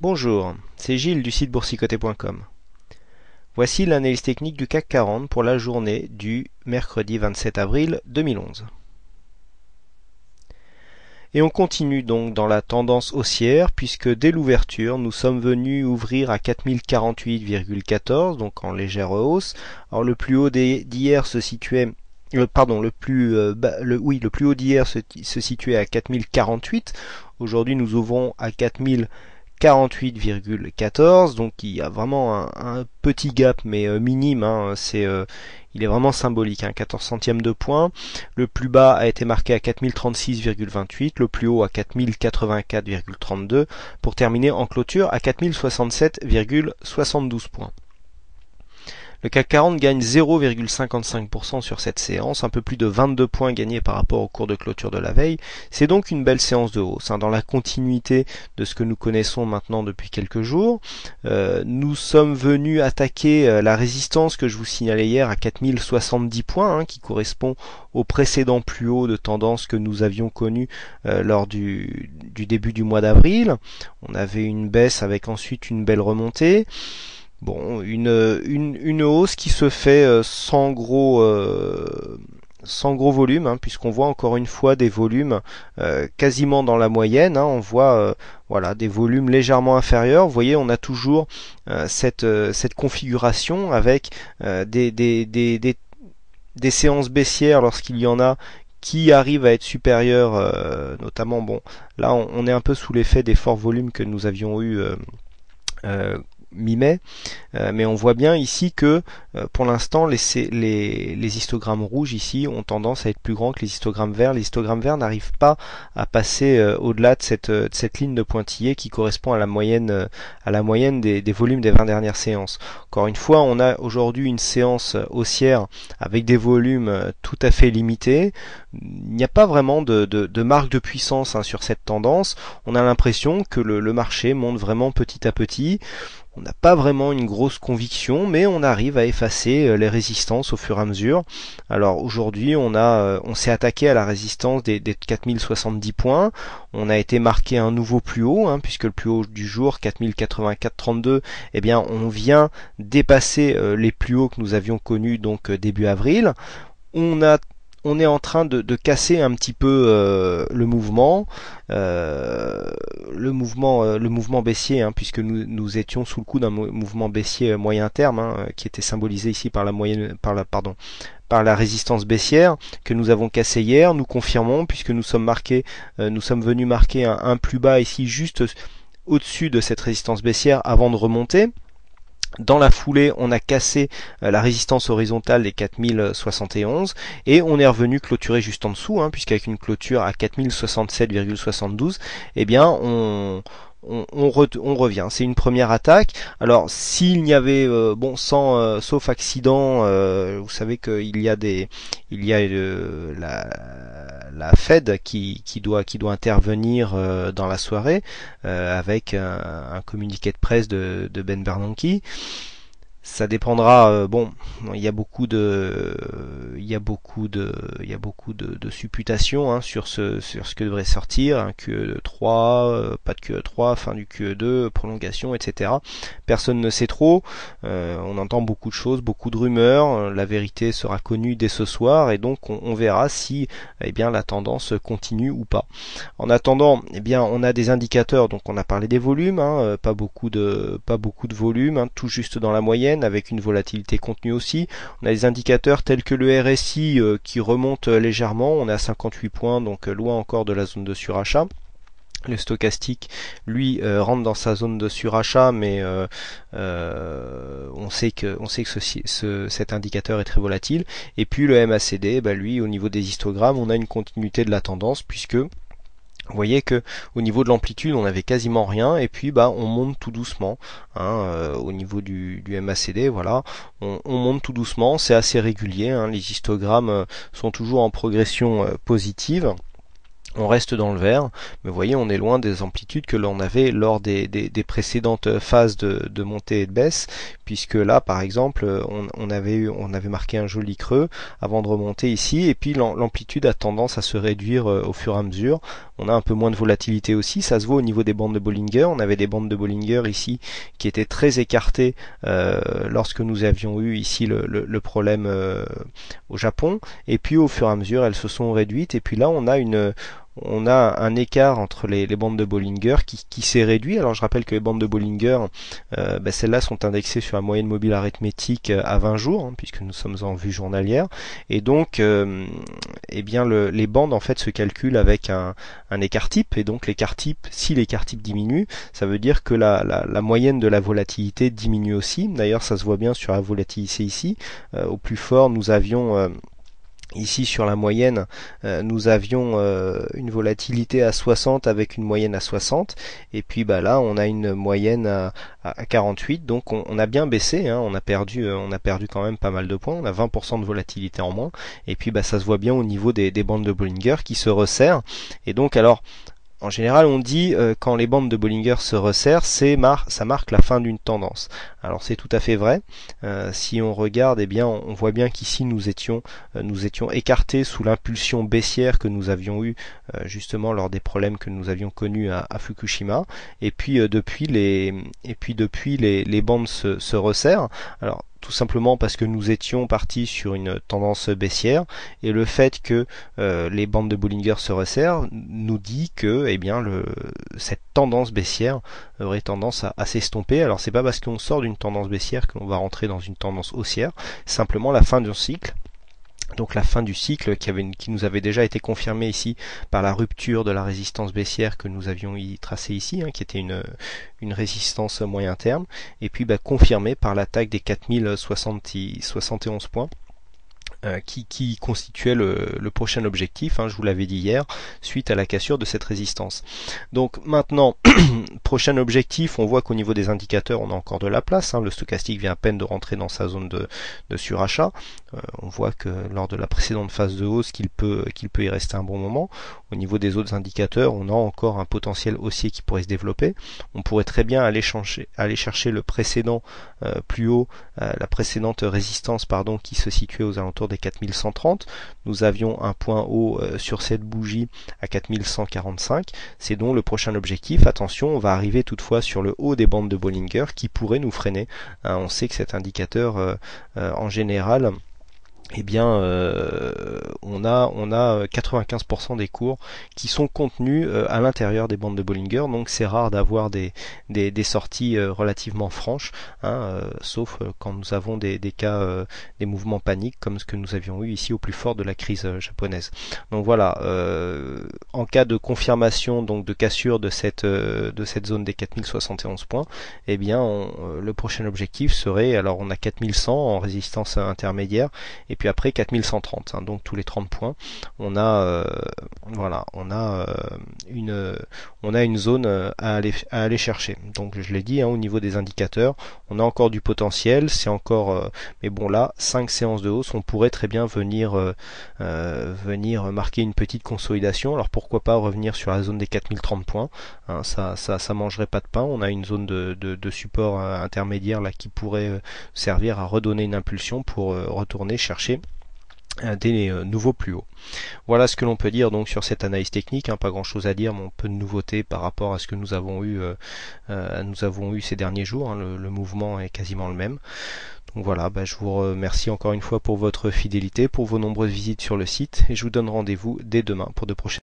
Bonjour, c'est Gilles du site boursicoté.com. Voici l'analyse technique du CAC 40 pour la journée du mercredi 27 avril 2011. Et on continue donc dans la tendance haussière puisque dès l'ouverture, nous sommes venus ouvrir à 4048,14, donc en légère hausse. Alors le plus haut d'hier se situait le plus haut d'hier se situait à 4048. Aujourd'hui, nous ouvrons à 4048,14, donc il y a vraiment un petit gap mais minime, il est vraiment symbolique, 14 centièmes de point. Le plus bas a été marqué à 4036,28, le plus haut à 4084,32 pour terminer en clôture à 4067,72 points. Le CAC 40 gagne 0,55% sur cette séance, un peu plus de 22 points gagnés par rapport au cours de clôture de la veille. C'est donc une belle séance de hausse, dans la continuité de ce que nous connaissons maintenant depuis quelques jours. Nous sommes venus attaquer la résistance que je vous signalais hier à 4070 points, qui correspond au précédent plus haut de tendance que nous avions connu lors du début du mois d'avril. On avait une baisse avec ensuite une belle remontée. Bon, une hausse qui se fait sans gros volume, puisqu'on voit encore une fois des volumes quasiment dans la moyenne. On voit voilà, des volumes légèrement inférieurs. Vous voyez, on a toujours cette configuration avec des séances baissières lorsqu'il y en a qui arrivent à être supérieures, notamment, bon, là on est un peu sous l'effet des forts volumes que nous avions eu mi-mai, mais on voit bien ici que pour l'instant les histogrammes rouges ici ont tendance à être plus grands que les histogrammes verts. Les histogrammes verts n'arrivent pas à passer au-delà de cette ligne de pointillés qui correspond à la moyenne des volumes des 20 dernières séances. Encore une fois, on a aujourd'hui une séance haussière avec des volumes tout à fait limités. Il n'y a pas vraiment de marque de puissance sur cette tendance. On a l'impression que le marché monte vraiment petit à petit. On n'a pas vraiment une grosse conviction, mais on arrive à effacer les résistances au fur et à mesure. Alors aujourd'hui, on s'est attaqué à la résistance des 4070 points. On a été marqué un nouveau plus haut, puisque le plus haut du jour, 4084,32, eh bien, on vient dépasser les plus hauts que nous avions connus donc début avril. On est en train de casser un petit peu le mouvement baissier, puisque nous étions sous le coup d'un mouvement baissier moyen terme, qui était symbolisé ici par la résistance baissière que nous avons cassé hier. Nous confirmons, puisque nous sommes venus marquer un plus bas ici juste au-dessus de cette résistance baissière avant de remonter. Dans la foulée, on a cassé la résistance horizontale des 4071 et on est revenu clôturer juste en dessous, puisqu'avec une clôture à 4067,72, eh bien on revient. C'est une première attaque. Alors s'il n'y avait sauf accident, vous savez qu'il y a la Fed qui doit intervenir dans la soirée avec un communiqué de presse de Ben Bernanke. Ça dépendra. Il y a beaucoup de supputations sur ce que devrait sortir. Un QE3, pas de QE3, fin du QE2, prolongation, etc. Personne ne sait trop. On entend beaucoup de choses, beaucoup de rumeurs. La vérité sera connue dès ce soir et donc on verra si la tendance continue ou pas. En attendant, on a des indicateurs. Donc on a parlé des volumes, pas beaucoup de volume, tout juste dans la moyenne, avec une volatilité contenue aussi. On a des indicateurs tels que le RSI qui remonte légèrement, on est à 58 points, donc loin encore de la zone de surachat. Le stochastique, lui, rentre dans sa zone de surachat, mais on sait que cet indicateur est très volatile. Et puis le MACD, lui, au niveau des histogrammes, on a une continuité de la tendance, puisque vous voyez que au niveau de l'amplitude, on n'avait quasiment rien, et puis on monte tout doucement. Au niveau du MACD, voilà, on monte tout doucement, c'est assez régulier. Les histogrammes sont toujours en progression positive. On reste dans le vert, mais vous voyez, on est loin des amplitudes que l'on avait lors des précédentes phases de montée et de baisse, puisque là, par exemple, on avait marqué un joli creux avant de remonter ici, et puis l'amplitude a tendance à se réduire au fur et à mesure. on a un peu moins de volatilité aussi. Ça se voit au niveau des bandes de Bollinger. On avait des bandes de Bollinger ici qui étaient très écartées lorsque nous avions eu ici le problème au Japon. Et puis au fur et à mesure, elles se sont réduites. Et puis là, on a un écart entre les bandes de Bollinger qui s'est réduit. Alors je rappelle que les bandes de Bollinger, celles-là sont indexées sur la moyenne mobile arithmétique à 20 jours, hein, puisque nous sommes en vue journalière. Et donc, les bandes en fait se calculent avec un écart type. Et donc l'écart type, si l'écart type diminue, ça veut dire que la moyenne de la volatilité diminue aussi. D'ailleurs, ça se voit bien sur la volatilité ici. Au plus fort, nous avions ici sur la moyenne, nous avions une volatilité à 60 avec une moyenne à 60, et puis là on a une moyenne à 48, donc on a bien baissé, hein, on a perdu quand même pas mal de points, on a 20% de volatilité en moins, et puis ça se voit bien au niveau des bandes de Bollinger qui se resserrent, et donc alors en général, on dit quand les bandes de Bollinger se resserrent, ça marque la fin d'une tendance. Alors c'est tout à fait vrai. Si on regarde, on voit bien qu'ici nous étions écartés sous l'impulsion baissière que nous avions eue justement lors des problèmes que nous avions connus à Fukushima. Et puis depuis les bandes se resserrent. Alors tout simplement parce que nous étions partis sur une tendance baissière, et le fait que les bandes de Bollinger se resserrent nous dit que cette tendance baissière aurait tendance à s'estomper. Alors c'est pas parce qu'on sort d'une tendance baissière que l'on va rentrer dans une tendance haussière, c'est simplement la fin d'un cycle. Donc la fin du cycle qui nous avait déjà été confirmée ici par la rupture de la résistance baissière que nous avions tracée ici, hein, qui était une résistance moyen terme, et puis confirmée par l'attaque des 4071 points. Qui constituait le prochain objectif, hein, je vous l'avais dit hier, suite à la cassure de cette résistance. Donc maintenant, prochain objectif, on voit qu'au niveau des indicateurs, on a encore de la place, hein, le stochastique vient à peine de rentrer dans sa zone de surachat, on voit que lors de la précédente phase de hausse qu'il peut y rester un bon moment. Au niveau des autres indicateurs, on a encore un potentiel haussier qui pourrait se développer. On pourrait très bien aller chercher le précédent plus haut, la précédente résistance qui se situait aux alentours des 4130. Nous avions un point haut sur cette bougie à 4145. C'est donc le prochain objectif. Attention, on va arriver toutefois sur le haut des bandes de Bollinger qui pourrait nous freiner. On sait que cet indicateur en général, on a 95% des cours qui sont contenus à l'intérieur des bandes de Bollinger, donc c'est rare d'avoir des sorties relativement franches, hein, sauf quand nous avons des cas, des mouvements paniques comme ce que nous avions eu ici au plus fort de la crise japonaise. Donc voilà, en cas de confirmation donc de cassure de cette zone des 4071 points, le prochain objectif serait, alors on a 4100 en résistance intermédiaire, et puis après 4130, hein, donc tous les 30 points, on a une zone à aller chercher. Donc je l'ai dit, hein, au niveau des indicateurs, on a encore du potentiel, c'est encore mais bon là, 5 séances de hausse, on pourrait très bien venir marquer une petite consolidation. Alors pourquoi pas revenir sur la zone des 4030 points, hein, ça mangerait pas de pain. On a une zone de support intermédiaire là qui pourrait servir à redonner une impulsion pour retourner chercher des nouveaux plus hauts. Voilà ce que l'on peut dire donc sur cette analyse technique, hein, pas grand chose à dire, mais un peu de nouveauté par rapport à ce que nous avons eu ces derniers jours, hein, le mouvement est quasiment le même. Donc voilà, je vous remercie encore une fois pour votre fidélité, pour vos nombreuses visites sur le site, et je vous donne rendez-vous dès demain pour de prochaines